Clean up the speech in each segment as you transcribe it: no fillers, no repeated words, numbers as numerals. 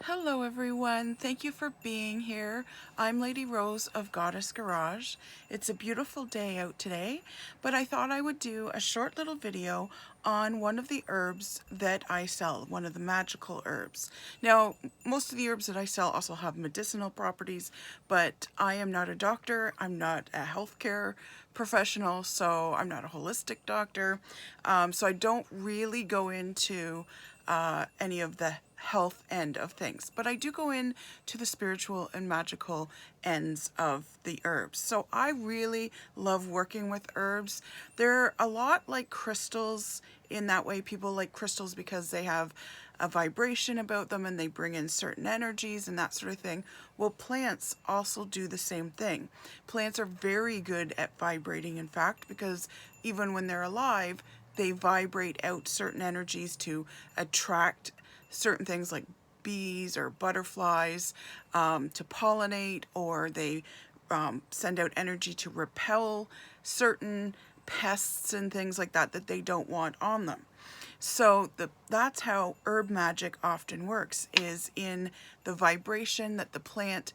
Hello everyone, thank you for being here. I'm Lady Rose of Goddess Garage. It's a beautiful day out today, but I thought I would do a short little video on one of the herbs that I sell, one of the magical herbs. Now, most of the herbs that I sell also have medicinal properties, but I am not a doctor, I'm not a healthcare professional, so I'm not a holistic doctor, so I don't really go into any of the health end of things, but I do go into the spiritual and magical ends of the herbs. So I really love working with herbs. They're a lot like crystals in that way. People like crystals because they have a vibration about them and they bring in certain energies and that sort of thing. Well, plants also do the same thing. Plants are very good at vibrating, in fact, because even when they're alive, they vibrate out certain energies to attract certain things like bees or butterflies to pollinate, or they send out energy to repel certain pests and things like that that they don't want on them. So that's how herb magic often works, is in the vibration that the plant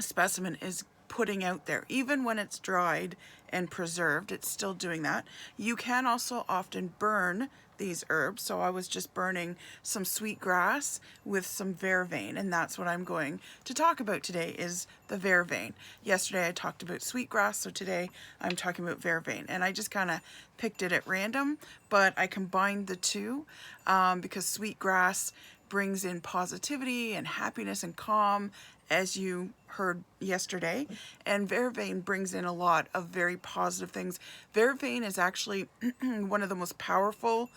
specimen is putting out there. Even when it's dried and preserved, it's still doing that. You can also often burn these herbs. So I was just burning some sweet grass with some vervain, and that's what I'm going to talk about today, is the vervain. Yesterday I talked about sweet grass, so today I'm talking about vervain, and I just kind of picked it at random, but I combined the two because sweet grass brings in positivity and happiness and calm, as you heard yesterday, and vervain brings in a lot of very positive things. Vervain is actually one of the most powerful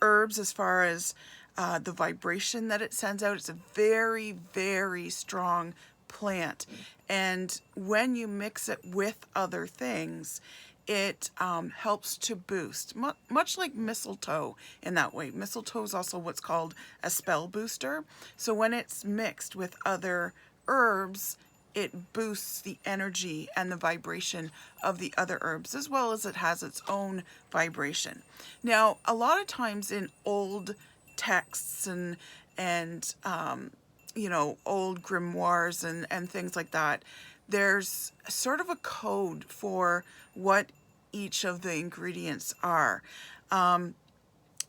herbs as far as the vibration that it sends out. It's a very, very strong plant, and when you mix it with other things, it helps to boost, much like mistletoe in that way. Mistletoe is also what's called a spell booster. So when it's mixed with other herbs, it boosts the energy and the vibration of the other herbs, as well as it has its own vibration. Now, a lot of times in old texts and you know, old grimoires and things like that, there's sort of a code for what each of the ingredients are.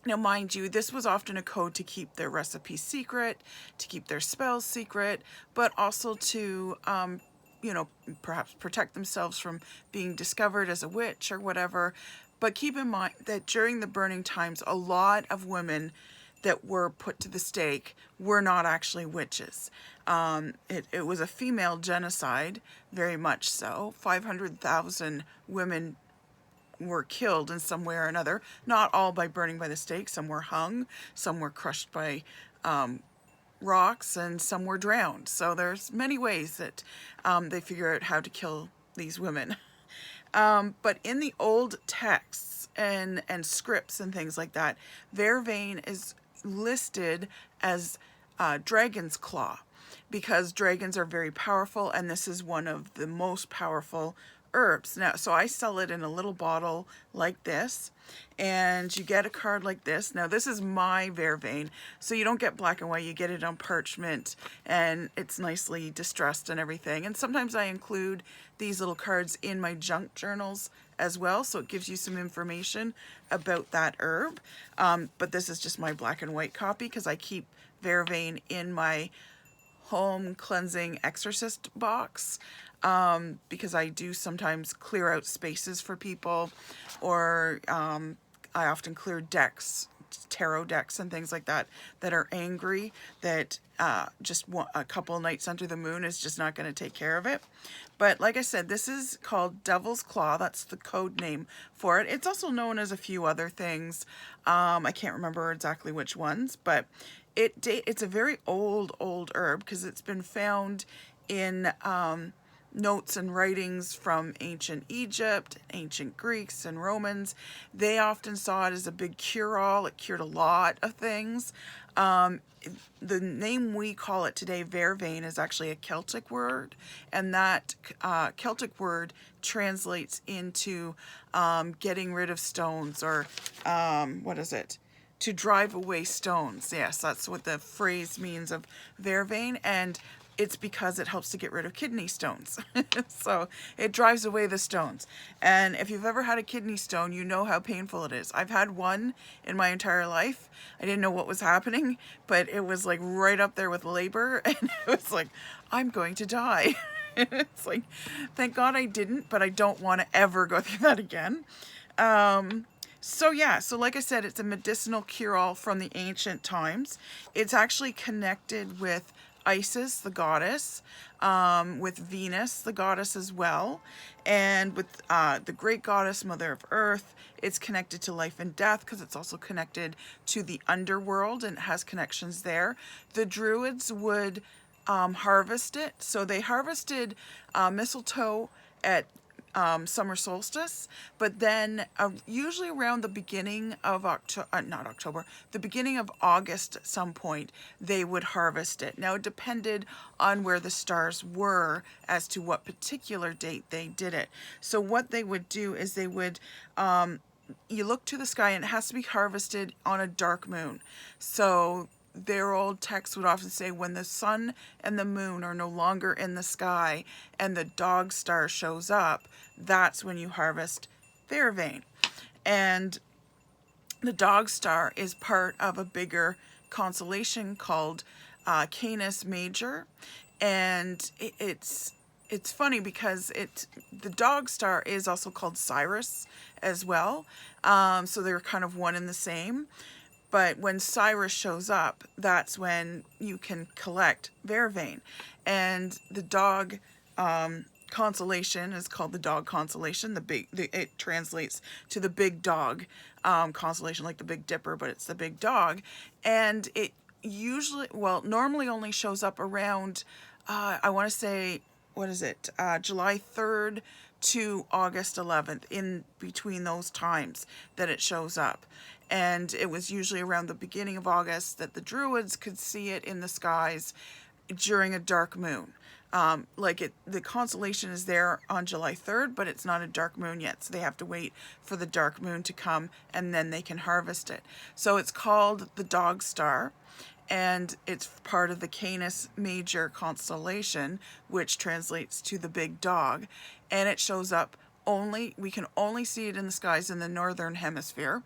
Now, mind you, this was often a code to keep their recipe secret, to keep their spells secret, but also to, you know, perhaps protect themselves from being discovered as a witch or whatever. But keep in mind that during the burning times, a lot of women that were put to the stake were not actually witches. It was a female genocide, very much so. 500,000 women were killed in some way or another, not all by burning by the stake. Some were hung, some were crushed by rocks, and some were drowned. So there's many ways that they figure out how to kill these women. But in the old texts and scripts and things like that, vervain is listed as dragon's claw, because dragons are very powerful, and this is one of the most powerful herbs. Now, so I sell it in a little bottle like this, and you get a card like this. Now, this is my vervain, so you don't get black and white, you get it on parchment, and it's nicely distressed and everything. And sometimes I include these little cards in my junk journals as well, so it gives you some information about that herb. But this is just my black and white copy, because I keep vervain in my home cleansing exorcist box, because I do sometimes clear out spaces for people, or I often clear decks, tarot decks and things like that, that are angry, that just a couple of nights under the moon is just not going to take care of it. But like I said, this is called Devil's Claw. That's the code name for it. It's also known as a few other things. I can't remember exactly which ones, but it's a very old herb, because it's been found in notes and writings from ancient Egypt, ancient Greeks and Romans. They often saw it as a big cure-all. It cured a lot of things. The name we call it today, vervain, is actually a Celtic word, and that Celtic word translates into getting rid of stones, or what is it? to drive away stones. Yes, that's what the phrase means of Vervain, and it's because it helps to get rid of kidney stones. So it drives away the stones. And if you've ever had a kidney stone, you know how painful it is. I've had one in my entire life. I didn't know what was happening, but it was like right up there with labor, and it was like, I'm going to die. It's like, thank God I didn't, but I don't want to ever go through that again. So yeah, so like I said, it's a medicinal cure-all from the ancient times. It's actually connected with Isis, the goddess, with Venus, the goddess as well, and with the great goddess, Mother of Earth. It's connected to life and death because it's also connected to the underworld and it has connections there. The Druids would harvest it. So they harvested mistletoe at summer solstice, but then usually around the beginning of the beginning of August at some point, they would harvest it. Now it depended on where the stars were as to what particular date they did it. So what they would do is they would, you look to the sky and it has to be harvested on a dark moon. So their old texts would often say when the sun and the moon are no longer in the sky and the dog star shows up, that's when you harvest Vervain. And the dog star is part of a bigger constellation called Canis Major. And it's funny because the dog star is also called Cyrus as well. So they're kind of one and the same. But when Cyrus shows up, that's when you can collect Vervain. And the dog constellation is called the dog constellation. It translates to the big dog constellation, like the Big Dipper, but it's the big dog. And it normally only shows up around, I want to say, July 3rd to August 11th, in between those times that it shows up. And it was usually around the beginning of August that the Druids could see it in the skies during a dark moon. The constellation is there on July 3rd, but it's not a dark moon yet. So they have to wait for the dark moon to come and then they can harvest it. So it's called the Dog Star, and it's part of the Canis Major constellation, which translates to the big dog. And it shows up we can only see it in the skies in the northern hemisphere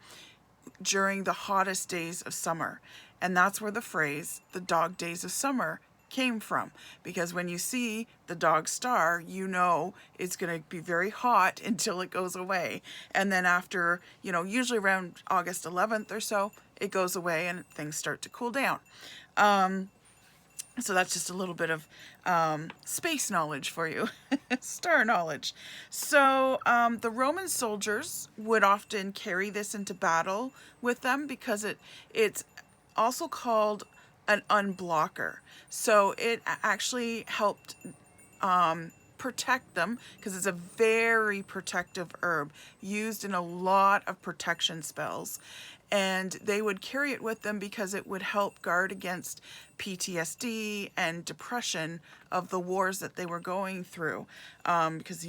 during the hottest days of summer. And that's where the phrase, the dog days of summer, came from. Because when you see the dog star, you know it's going to be very hot until it goes away. And then after, usually around August 11th or so, it goes away and things start to cool down. So that's just a little bit of space knowledge for you, star knowledge. So the Roman soldiers would often carry this into battle with them because it's also called an unblocker. So it actually helped protect them because it's a very protective herb used in a lot of protection spells. And they would carry it with them because it would help guard against PTSD and depression of the wars that they were going through. Because,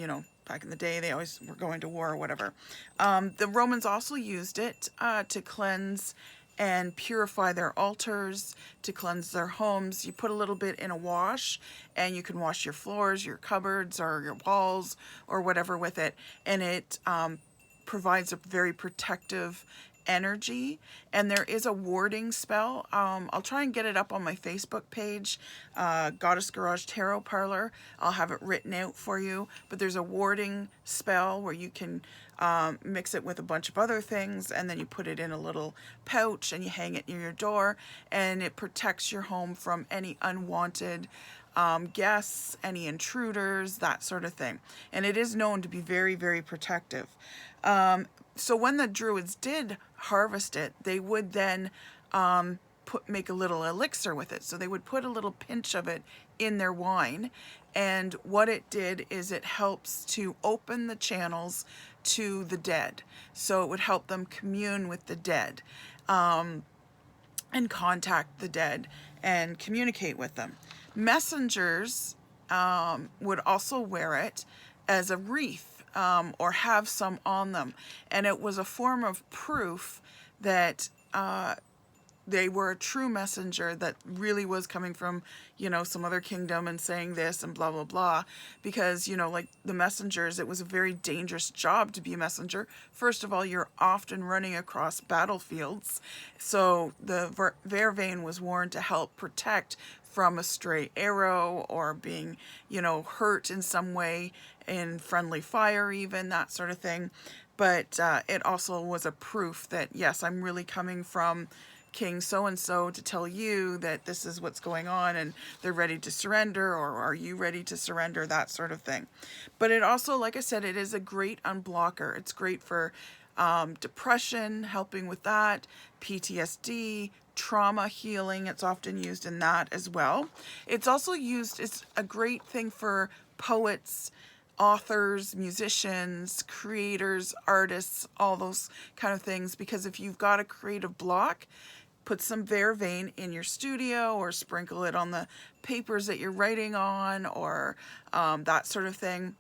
back in the day, they always were going to war or whatever. The Romans also used it to cleanse and purify their altars, to cleanse their homes. You put a little bit in a wash and you can wash your floors, your cupboards, or your walls or whatever with it. And it provides a very protective energy. And there is a warding spell. I'll try and get it up on my Facebook page, Goddess Garage Tarot Parlor. I'll have it written out for you. But there's a warding spell where you can mix it with a bunch of other things, and then you put it in a little pouch and you hang it near your door, and it protects your home from any unwanted guests, any intruders, that sort of thing. And it is known to be very, very protective. So when the Druids did harvest it, they would then make a little elixir with it. So they would put a little pinch of it in their wine, and what it did is it helps to open the channels to the dead. So it would help them commune with the dead, and contact the dead and communicate with them. Messengers would also wear it as a wreath, or have some on them. And it was a form of proof that they were a true messenger that really was coming from, some other kingdom and saying this and blah, blah, blah. Because, like the messengers, it was a very dangerous job to be a messenger. First of all, you're often running across battlefields. So the Vervain was worn to help protect from a stray arrow or being, hurt in some way in friendly fire, even that sort of thing. But it also was a proof that, yes, I'm really coming from King so-and-so to tell you that this is what's going on and they're ready to surrender, or are you ready to surrender, that sort of thing. But it also, like I said, it is a great unblocker. It's great for depression, helping with that, PTSD, trauma healing. It's often used in that as well. It's also used, it's a great thing for poets, authors, musicians, creators, artists, all those kind of things, because if you've got a creative block, put some Vervain in your studio or sprinkle it on the papers that you're writing on, or that sort of thing.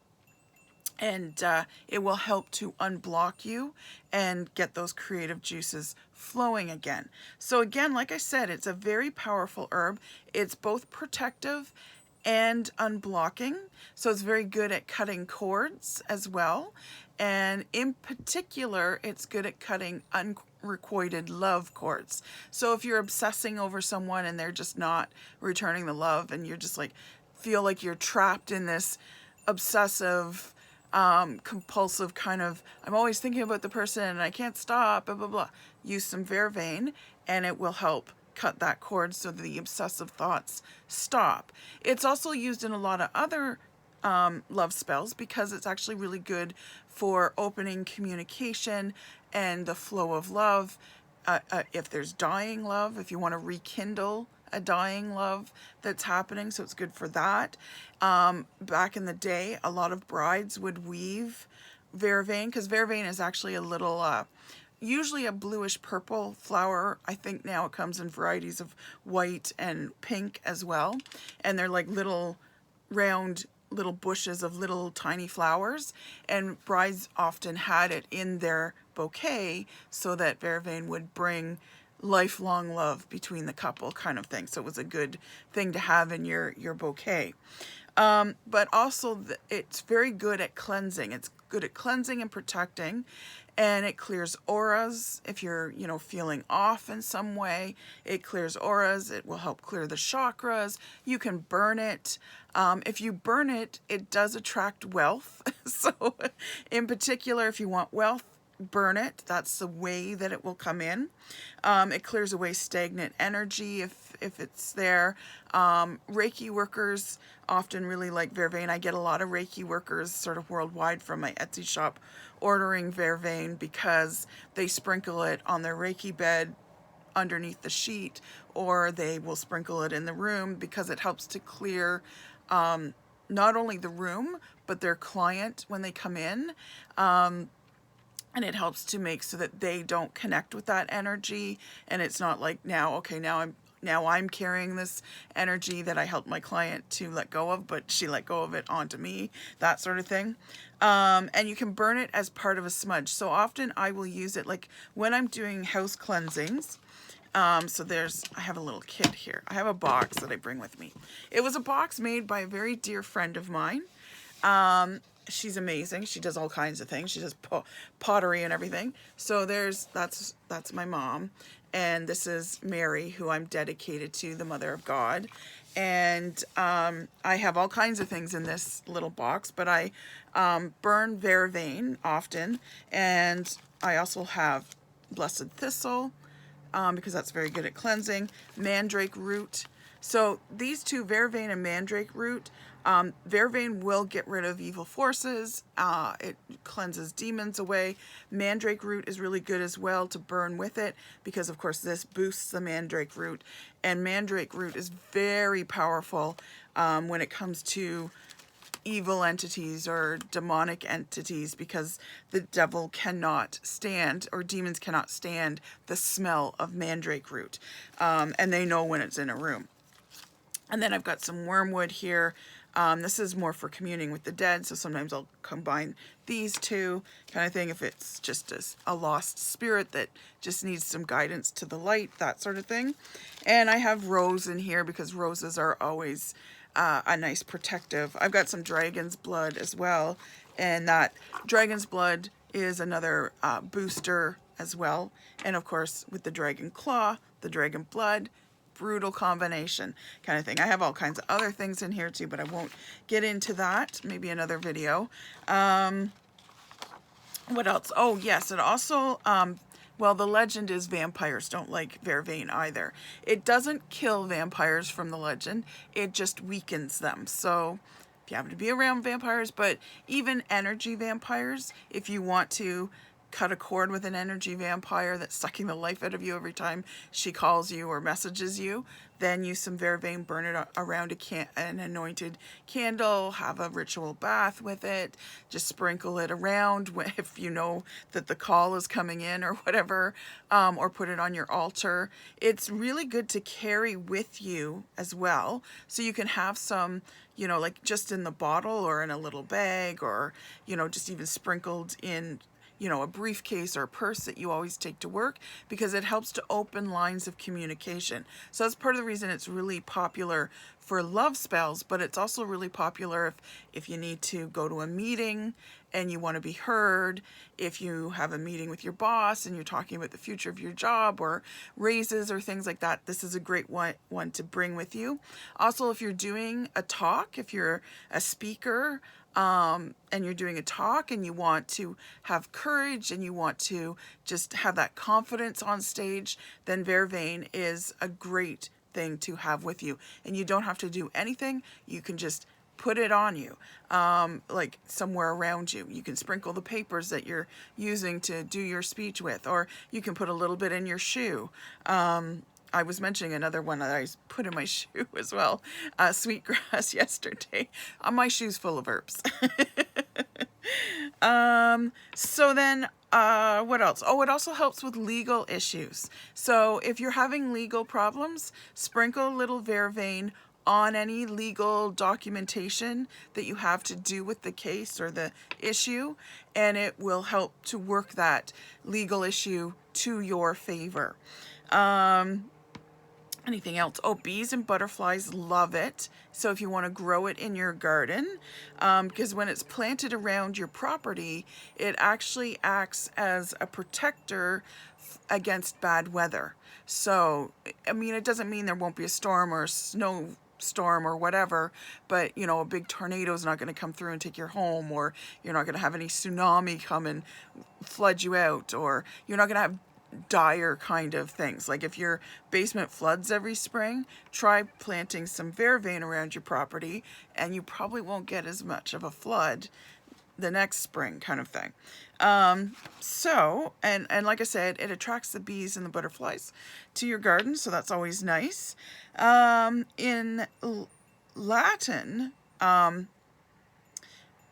And it will help to unblock you and get those creative juices flowing again. So again, like I said, it's a very powerful herb. It's both protective and unblocking. So it's very good at cutting cords as well. And in particular, it's good at cutting unrequited love cords. So if you're obsessing over someone and they're just not returning the love, and you're just like, feel like you're trapped in this obsessive, compulsive kind of, I'm always thinking about the person and I can't stop, blah, blah, blah. Use some Vervain and it will help cut that cord so the obsessive thoughts stop. It's also used in a lot of other love spells because it's actually really good for opening communication and the flow of love. If there's dying love, if you want to rekindle a dying love that's happening, so it's good for that. Back in the day, a lot of brides would weave Vervain, because Vervain is actually a little, usually a bluish purple flower. I think now it comes in varieties of white and pink as well. And they're like little round little bushes of little tiny flowers, and brides often had it in their bouquet so that Vervain would bring lifelong love between the couple, kind of thing. So it was a good thing to have in your bouquet. But also it's very good at cleansing. It's good at cleansing and protecting, and it clears auras. If you're, feeling off in some way, it clears auras. It will help clear the chakras. You can burn it. If you burn it, it does attract wealth. So in particular, if you want wealth, burn it. That's the way that it will come in. It clears away stagnant energy if it's there. Reiki workers often really like Vervain. I get a lot of Reiki workers sort of worldwide from my Etsy shop ordering Vervain because they sprinkle it on their Reiki bed underneath the sheet, or they will sprinkle it in the room because it helps to clear not only the room but their client when they come in. And it helps to make so that they don't connect with that energy, and it's not like now I'm carrying this energy that I helped my client to let go of, but she let go of it onto me, that sort of thing. And you can burn it as part of a smudge. So often I will use it like when I'm doing house cleansings. So I have a little kit here. I have a box that I bring with me. It was a box made by a very dear friend of mine. She's amazing. She does all kinds of things. She does pottery and everything. So that's my mom. And this is Mary, who I'm dedicated to, the Mother of God. And I have all kinds of things in this little box, but I burn Vervain often. And I also have Blessed Thistle, because that's very good at cleansing. Mandrake root. So these two, Vervain and Mandrake root, Vervain will get rid of evil forces. It cleanses demons away. Mandrake root is really good as well to burn with it because, of course, this boosts the mandrake root. And mandrake root is very powerful when it comes to evil entities or demonic entities, because the devil cannot stand, or demons cannot stand, the smell of mandrake root. And they know when it's in a room. And then I've got some wormwood here. This is more for communing with the dead, so sometimes I'll combine these two kind of thing if it's just a lost spirit that just needs some guidance to the light, that sort of thing. And I have rose in here because roses are always a nice protective. I've got some dragon's blood as well, and that dragon's blood is another booster as well. And of course, with the dragon claw, the dragon blood, brutal combination kind of thing. I have all kinds of other things in here too, but I won't get into that. Maybe another video. What else? Oh yes, it also, well, the legend is vampires don't like Vervain either. It doesn't kill vampires from the legend, it just weakens them. So if you happen to be around vampires, but even energy vampires, if you want to cut a cord with an energy vampire that's sucking the life out of you every time she calls you or messages you, then use some Vervain, burn it around an anointed candle, have a ritual bath with it, just sprinkle it around if you know that the call is coming in or whatever, or put it on your altar. It's really good to carry with you as well, so you can have some, you know, like just in the bottle or in a little bag, or, you know, just even sprinkled in, you know, a briefcase or a purse that you always take to work, because it helps to open lines of communication. So that's part of the reason it's really popular for love spells, but it's also really popular if you need to go to a meeting and you want to be heard, if you have a meeting with your boss and you're talking about the future of your job or raises or things like that. This is a great one to bring with you. Also, if you're doing a talk, if you're a speaker, and you're doing a talk and you want to have courage and you want to just have that confidence on stage, then Vervain is a great thing to have with you. And you don't have to do anything. You can just put it on you, like somewhere around you. You can sprinkle the papers that you're using to do your speech with, or you can put a little bit in your shoe. I was mentioning another one that I put in my shoe as well, sweetgrass yesterday. My shoe's full of herbs. So then, what else? Oh, it also helps with legal issues. So if you're having legal problems, sprinkle a little Vervain on any legal documentation that you have to do with the case or the issue, and it will help to work that legal issue to your favor. Anything else? Oh, bees and butterflies love it. So if you want to grow it in your garden, because when it's planted around your property, it actually acts as a protector against bad weather. So, I mean, it doesn't mean there won't be a storm or a snowstorm or whatever, but, you know, a big tornado is not going to come through and take your home, or you're not going to have any tsunami come and flood you out, or you're not going to have dire kind of things. Like if your basement floods every spring, try planting some Vervain around your property and you probably won't get as much of a flood the next spring, kind of thing. So, and like I said, it attracts the bees and the butterflies to your garden, so that's always nice. In Latin,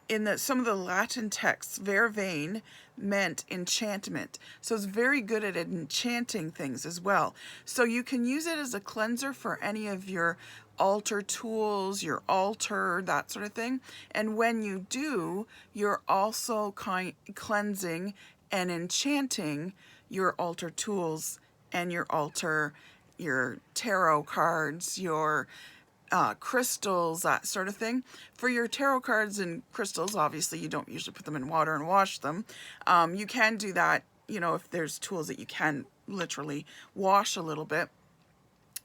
in some of the Latin texts, Vervain meant enchantment. So it's very good at enchanting things as well. So you can use it as a cleanser for any of your altar tools, your altar, that sort of thing. And when you do, you're also cleansing and enchanting your altar tools and your altar, your tarot cards, your crystals, that sort of thing. For your tarot cards and crystals, obviously you don't usually put them in water and wash them. You can do that, you know, if there's tools that you can literally wash a little bit.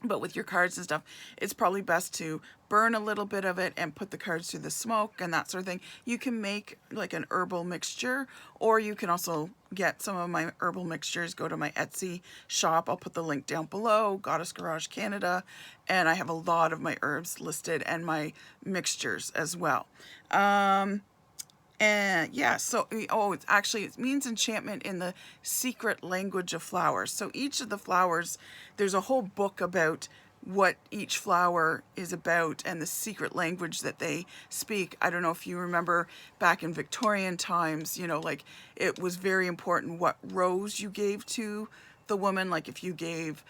But with your cards and stuff, it's probably best to burn a little bit of it and put the cards through the smoke and that sort of thing. You can make like an herbal mixture, or you can also get some of my herbal mixtures. Go to my Etsy shop. I'll put the link down below, GoddessGarageCanada, and I have a lot of my herbs listed and my mixtures as well. And yeah, so, oh, it means enchantment in the secret language of flowers. So each of the flowers, there's a whole book about what each flower is about and the secret language that they speak. I don't know if you remember back in Victorian times, you know, like it was very important what rose you gave to the woman. Like if you gave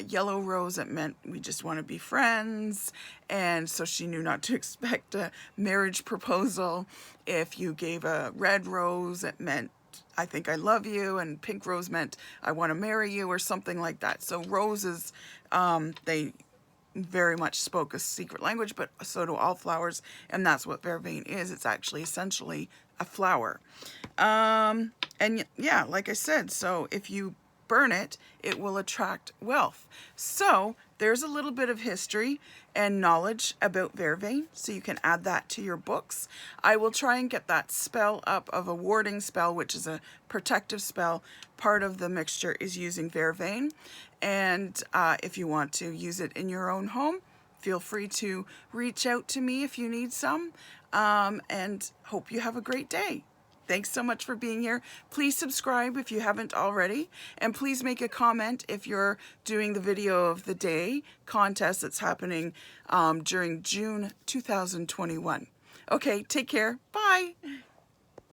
yellow rose, it meant we just want to be friends, and so she knew not to expect a marriage proposal. If you gave a red rose, it meant I think I love you, and pink rose meant I want to marry you, or something like that. So roses, they very much spoke a secret language, but so do all flowers, and that's what vervain is. It's actually essentially a flower. And yeah, like I said, so if you burn it, it will attract wealth. So there's a little bit of history and knowledge about vervain, so you can add that to your books. I will try and get that spell up of a warding spell, which is a protective spell. Part of the mixture is using vervain, and if you want to use it in your own home, feel free to reach out to me if you need some, and hope you have a great day. Thanks so much for being here. Please subscribe if you haven't already, and please make a comment if you're doing the video of the day contest that's happening during June 2021. Okay, take care. Bye.